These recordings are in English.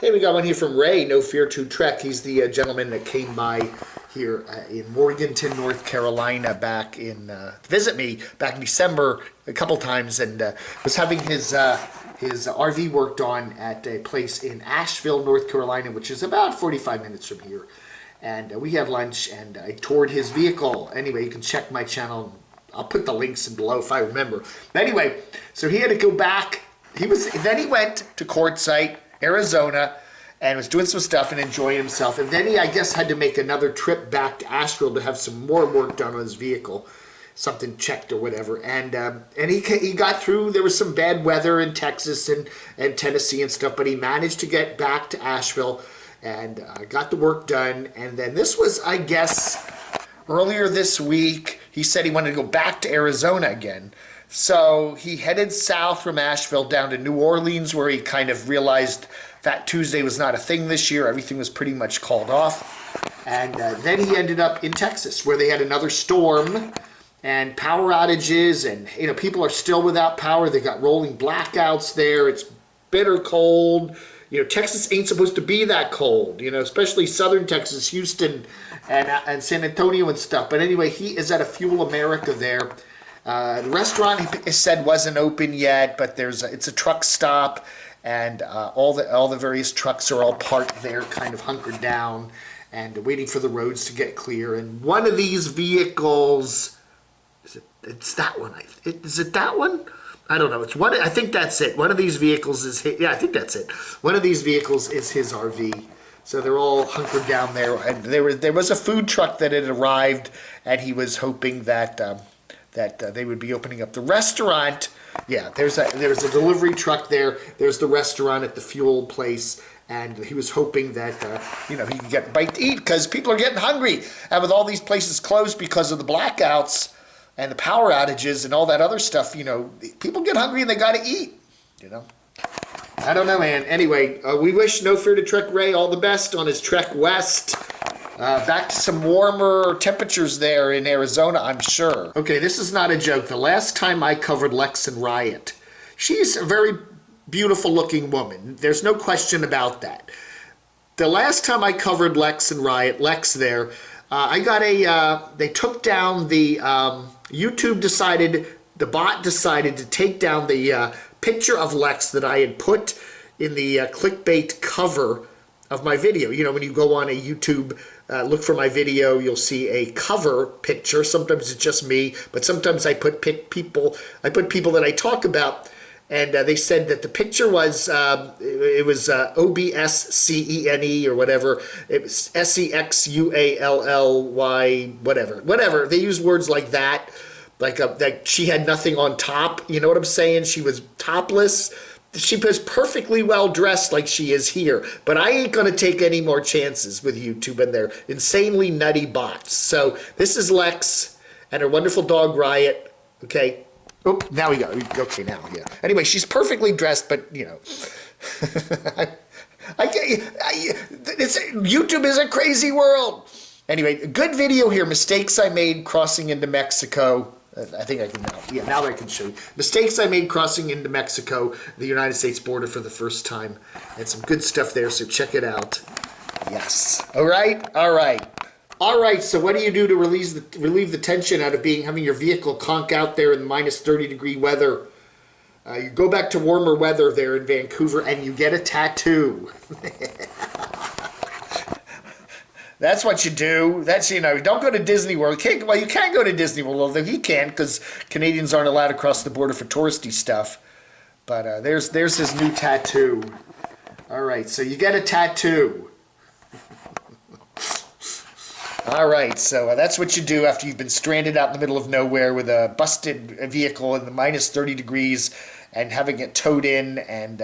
Hey, we got one here from Ray, No Fear to Trek. He's the gentleman that came by here in Morganton, North Carolina, back in to visit me back in December a couple times, and was having his RV worked on at a place in Asheville, North Carolina, which is about 45 minutes from here. And we had lunch, and I toured his vehicle. Anyway, you can check my channel. I'll put the links in below if I remember. But anyway, so he had to go back. Then he went to Quartzsite, Arizona, and was doing some stuff and enjoying himself. And then he, I guess, had to make another trip back to Asheville to have some more work done on his vehicle, something checked or whatever. And he got through. There was some bad weather in Texas and Tennessee and stuff, but he managed to get back to Asheville and got the work done. And then this was, I guess, earlier this week, he said he wanted to go back to Arizona again. So he headed south from Asheville down to New Orleans, where he kind of realized Fat Tuesday was not a thing this year. Everything was pretty much called off. And then he ended up in Texas, where they had another storm and power outages. And, you know, people are still without power. They got rolling blackouts there. It's bitter cold. You know, Texas ain't supposed to be that cold, you know, especially southern Texas, Houston, and San Antonio and stuff. But anyway, he is at a Fuel America there. The restaurant, he said, wasn't open yet, but it's a truck stop, and all the various trucks are all parked there, kind of hunkered down, and waiting for the roads to get clear. And one of these vehicles, it's that one. Is it that one? I don't know. It's one. I think that's it. One of these vehicles is I think that's it. One of these vehicles is his RV. So they're all hunkered down there, and there was a food truck that had arrived, and he was hoping that they would be opening up the restaurant. Yeah, there's a delivery truck there. There's the restaurant at the fuel place, and he was hoping that he could get a bite to eat, because people are getting hungry, and with all these places closed because of the blackouts and the power outages and all that other stuff, you know, people get hungry and they got to eat. You know, I don't know, man. Anyway, we wish No Fear to Trek Ray all the best on his trek west. Back to some warmer temperatures there in Arizona, I'm sure. Okay, this is not a joke. The last time I covered Lex and Riot, she's a very beautiful looking woman. There's no question about that. The last time I covered Lex and Riot, Lex there, I got they took down the, the bot decided to take down the picture of Lex that I had put in the clickbait cover of my video. You know, when you go on a YouTube, look for my video, you'll see a cover picture. Sometimes it's just me, but sometimes I put people that I talk about, and they said that the picture was OBSCENE or whatever. It was SEXUALLY, whatever. They use words like that, like she had nothing on top. You know what I'm saying? She was topless. She was perfectly well dressed like she is here, but I ain't going to take any more chances with YouTube and their insanely nutty bots. So this is Lex and her wonderful dog Riot. Okay. Oh, now we go. Okay, now, yeah. Anyway, she's perfectly dressed, but, you know, YouTube is a crazy world. Anyway, a good video here. Mistakes I made crossing into Mexico. I think I can now. Yeah, now I can show you. Mistakes I made crossing into Mexico, the United States border for the first time. And some good stuff there, so check it out. Yes. All right? All right. All right, so what do you do to relieve the tension out of having your vehicle conk out there in minus 30-degree weather? You go back to warmer weather there in Vancouver, and you get a tattoo. That's what you do. That's, you know, don't go to Disney World. Well, you can go to Disney World, although you can't, because Canadians aren't allowed to cross the border for touristy stuff. But there's his new tattoo. All right, so you get a tattoo. All right, so that's what you do after you've been stranded out in the middle of nowhere with a busted vehicle in the minus 30 degrees and having it towed in and,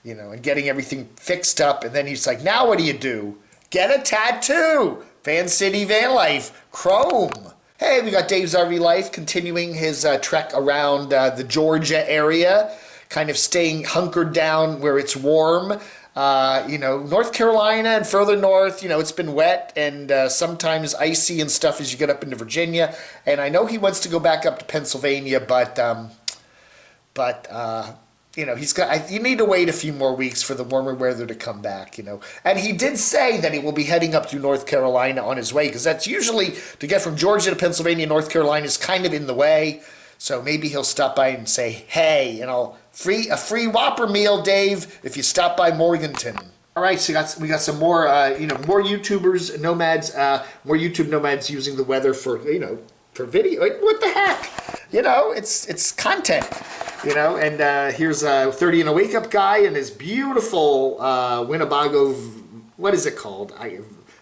and getting everything fixed up. And then he's like, now what do you do? Get a tattoo! Van City Van Life, Chrome. Hey, we got Dave's RV Life continuing his trek around the Georgia area, kind of staying hunkered down where it's warm. North Carolina and further north, it's been wet and sometimes icy and stuff as you get up into Virginia. And I know he wants to go back up to Pennsylvania, but you need to wait a few more weeks for the warmer weather to come back, And he did say that he will be heading up to North Carolina on his way, because that's usually, to get from Georgia to Pennsylvania, North Carolina is kind of in the way. So maybe he'll stop by and say, hey, a free Whopper meal, Dave, if you stop by Morganton. All right, so we got some more, more YouTubers, nomads, more YouTube nomads using the weather for video. Like, what the heck? It's content. And here's a 30 and a wake up guy and his beautiful Winnebago, what is it called?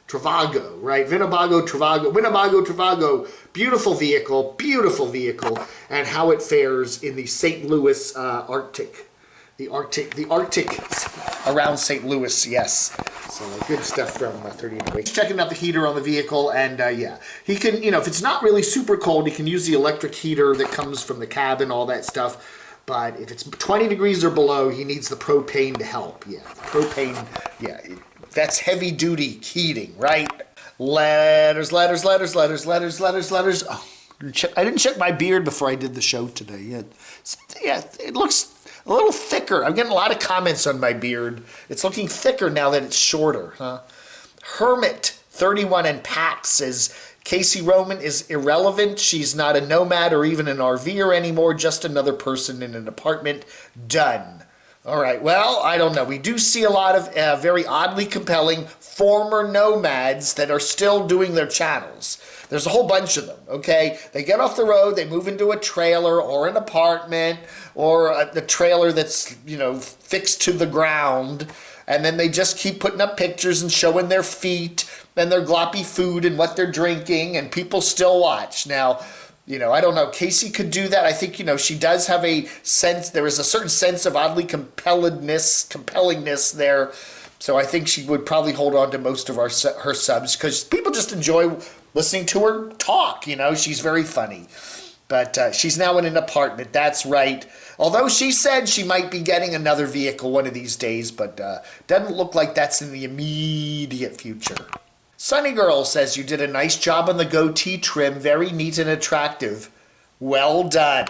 Travago, right? Winnebago Travago, beautiful vehicle, and how it fares in the St. Louis Arctic. The Arctic around St. Louis, yes. So good stuff from 30 and a wake. Checking out the heater on the vehicle, and yeah, he can, if it's not really super cold, he can use the electric heater that comes from the cabin, all that stuff. But if it's 20 degrees or below, he needs the propane to help. Yeah, propane, yeah, that's heavy duty heating, right? Letters. Oh, I didn't check my beard before I did the show today. Yeah, it looks a little thicker. I'm getting a lot of comments on my beard. It's looking thicker now that it's shorter, huh? Hermit 31 and Pat says, Casey Roman is irrelevant. She's not a nomad or even an RVer anymore, just another person in an apartment. Done. All right, well, I don't know. We do see a lot of very oddly compelling former nomads that are still doing their channels. There's a whole bunch of them, okay? They get off the road, they move into a trailer or an apartment or a trailer that's, fixed to the ground, and then they just keep putting up pictures and showing their feet and their gloppy food and what they're drinking, and people still watch. Now, I don't know. Casey could do that. I think, she does have a sense, there is a certain sense of oddly compellingness there. So I think she would probably hold on to most of her subs, because people just enjoy listening to her talk. She's very funny. But she's now in an apartment. That's right. Although she said she might be getting another vehicle one of these days, but doesn't look like that's in the immediate future. Sunny Girl says, you did a nice job on the goatee trim. Very neat and attractive. Well done.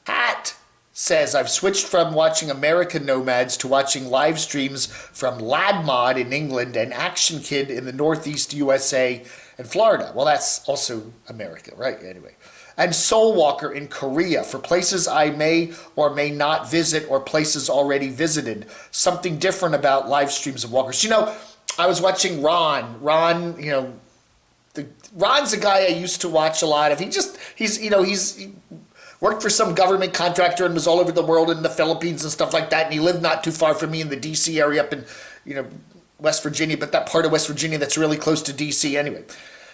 Hat says, I've switched from watching American Nomads to watching live streams from LadMod in England and Action Kid in the Northeast USA and Florida. Well, that's also America, right? Anyway. And Soul Walker in Korea for places I may or may not visit or places already visited. Something different about live streams of walkers. I was watching Ron. Ron, Ron's a guy I used to watch a lot of. He worked for some government contractor and was all over the world in the Philippines and stuff like that. And he lived not too far from me in the D.C. area up in, West Virginia, but that part of West Virginia that's really close to D.C. anyway.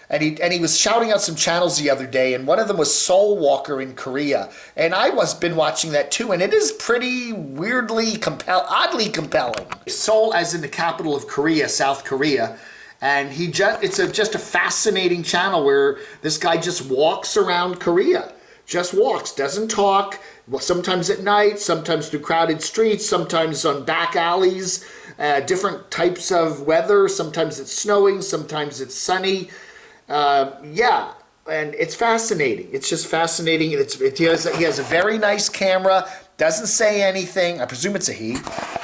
And he was shouting out some channels the other day, and one of them was Soul Walker in Korea. And I been watching that too, and it is pretty oddly compelling. Seoul, as in the capital of Korea, South Korea. And it's just a fascinating channel where this guy just walks around Korea. Just walks, doesn't talk, sometimes at night, sometimes through crowded streets, sometimes on back alleys, different types of weather. Sometimes it's snowing, sometimes it's sunny. Yeah, and it's fascinating. It's just fascinating. He has a very nice camera, doesn't say anything. I presume it's a he.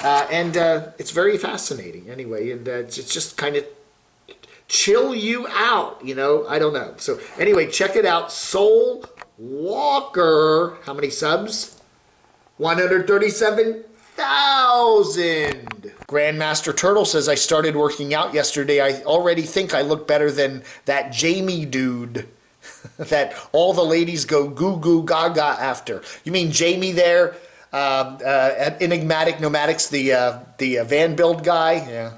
And it's very fascinating anyway. And it's just kind of chill you out, I don't know. So anyway, check it out. Soul Walker. How many subs? 137,000. Grandmaster Turtle says, I started working out yesterday. I already think I look better than that Jamie dude that all the ladies go goo goo gaga after. You mean Jamie there at Enigmatic Nomadics, the van build guy? Yeah.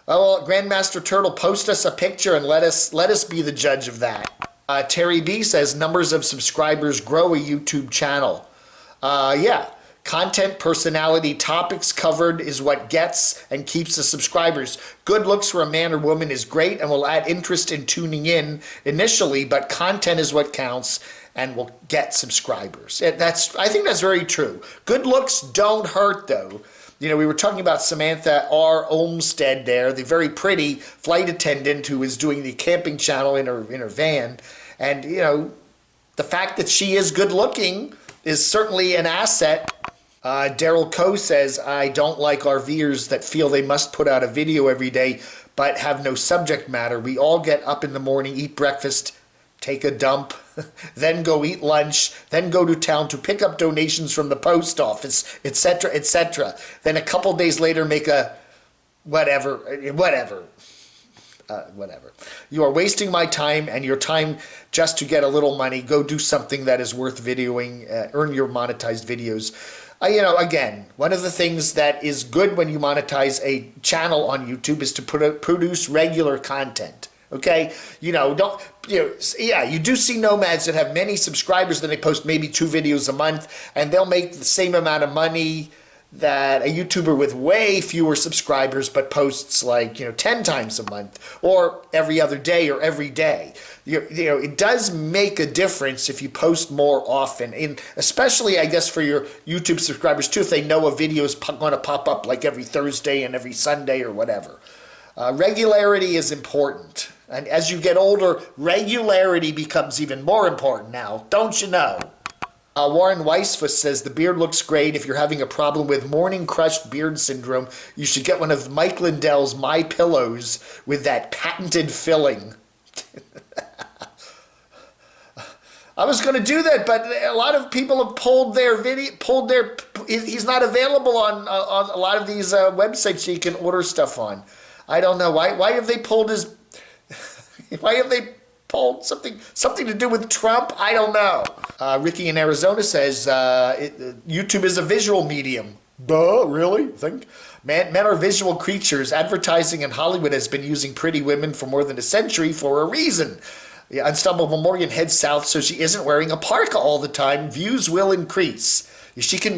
Oh, well, Grandmaster Turtle, post us a picture and let us be the judge of that. Terry B says, numbers of subscribers grow a YouTube channel. Yeah. Content, personality, topics covered is what gets and keeps the subscribers. Good looks for a man or woman is great and will add interest in tuning in initially, but content is what counts and will get subscribers. I think that's very true. Good looks don't hurt, though. We were talking about Samantha R. Olmstead there, the very pretty flight attendant who is doing the camping channel in her van. And, the fact that she is good looking is certainly an asset. Daryl Coe says, I don't like RVers that feel they must put out a video every day but have no subject matter. We all get up in the morning, eat breakfast, take a dump, then go eat lunch, then go to town to pick up donations from the post office, etc., etc. Then a couple days later make a whatever. You are wasting my time and your time just to get a little money. Go do something that is worth videoing, earn your monetized videos. Again, one of the things that is good when you monetize a channel on YouTube is to produce regular content. Okay, you do see nomads that have many subscribers, then they post maybe 2 videos a month, and they'll make the same amount of money that a YouTuber with way fewer subscribers but posts 10 times a month or every other day or every day. It does make a difference if you post more often, especially I guess for your YouTube subscribers too, if they know a video is going to pop up like every Thursday and every Sunday or whatever. Regularity is important, and as you get older, regularity becomes even more important now, don't you know? Warren Weisfuss says, the beard looks great. If you're having a problem with morning crushed beard syndrome, you should get one of Mike Lindell's My Pillows with that patented filling. I was going to do that, but a lot of people have pulled their video, he's not available on a lot of these websites you can order stuff on. I don't know. Why have they pulled his, why have they pulled something to do with Trump? I don't know. Ricky in Arizona says, YouTube is a visual medium. Duh, really? Think? Men are visual creatures. Advertising in Hollywood has been using pretty women for more than a century for a reason. The Unstoppable Morgan heads south so she isn't wearing a parka all the time. Views will increase. She can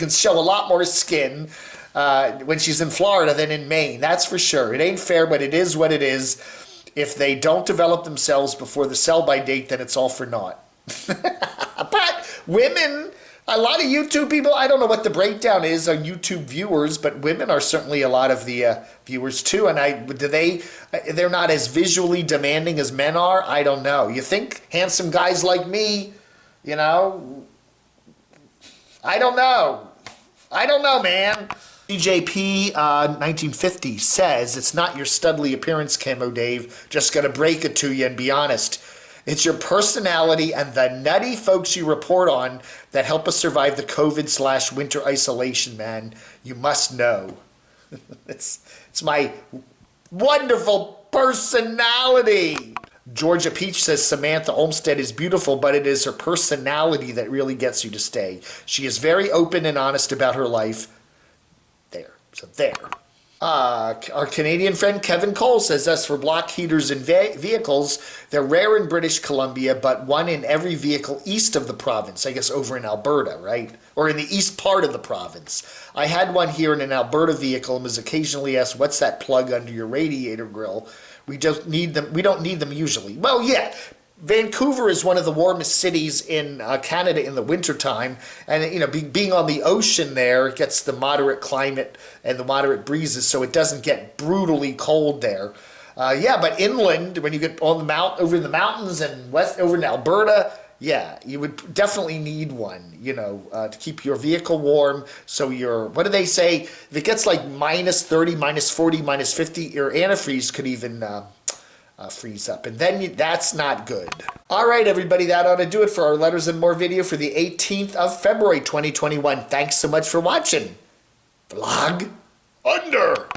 show a lot more skin when she's in Florida than in Maine. That's for sure. It ain't fair, but it is what it is. If they don't develop themselves before the sell-by date, then it's all for naught. But women, a lot of YouTube people, I don't know what the breakdown is on YouTube viewers, but women are certainly a lot of the viewers too. And they're not as visually demanding as men are? I don't know. You think handsome guys like me, I don't know. I don't know, man. CJP 1950 says, it's not your studly appearance, Camo Dave. Just gotta break it to you and be honest. It's your personality and the nutty folks you report on that help us survive the COVID/winter isolation, man. You must know. It's my wonderful personality. Georgia Peach says, Samantha Olmstead is beautiful, but it is her personality that really gets you to stay. She is very open and honest about her life. There. Our Canadian friend Kevin Cole says, as for block heaters in vehicles, they're rare in British Columbia, but one in every vehicle east of the province. I guess over in Alberta, right? Or in the east part of the province. I had one here in an Alberta vehicle and was occasionally asked, what's that plug under your radiator grill? We don't need them usually. Well, yeah. Vancouver is one of the warmest cities in Canada in the wintertime, and being on the ocean there, it gets the moderate climate and the moderate breezes, so it doesn't get brutally cold there. But inland, when you get on over in the mountains and over in Alberta, yeah, you would definitely need one, to keep your vehicle warm. So what do they say? If it gets like minus 30, minus 40, minus 50, your antifreeze could even freeze up, and then that's not good. All right, everybody, that ought to do it for our Letters and More video for the 18th of February 2021. Thanks so much for watching. Vlog under.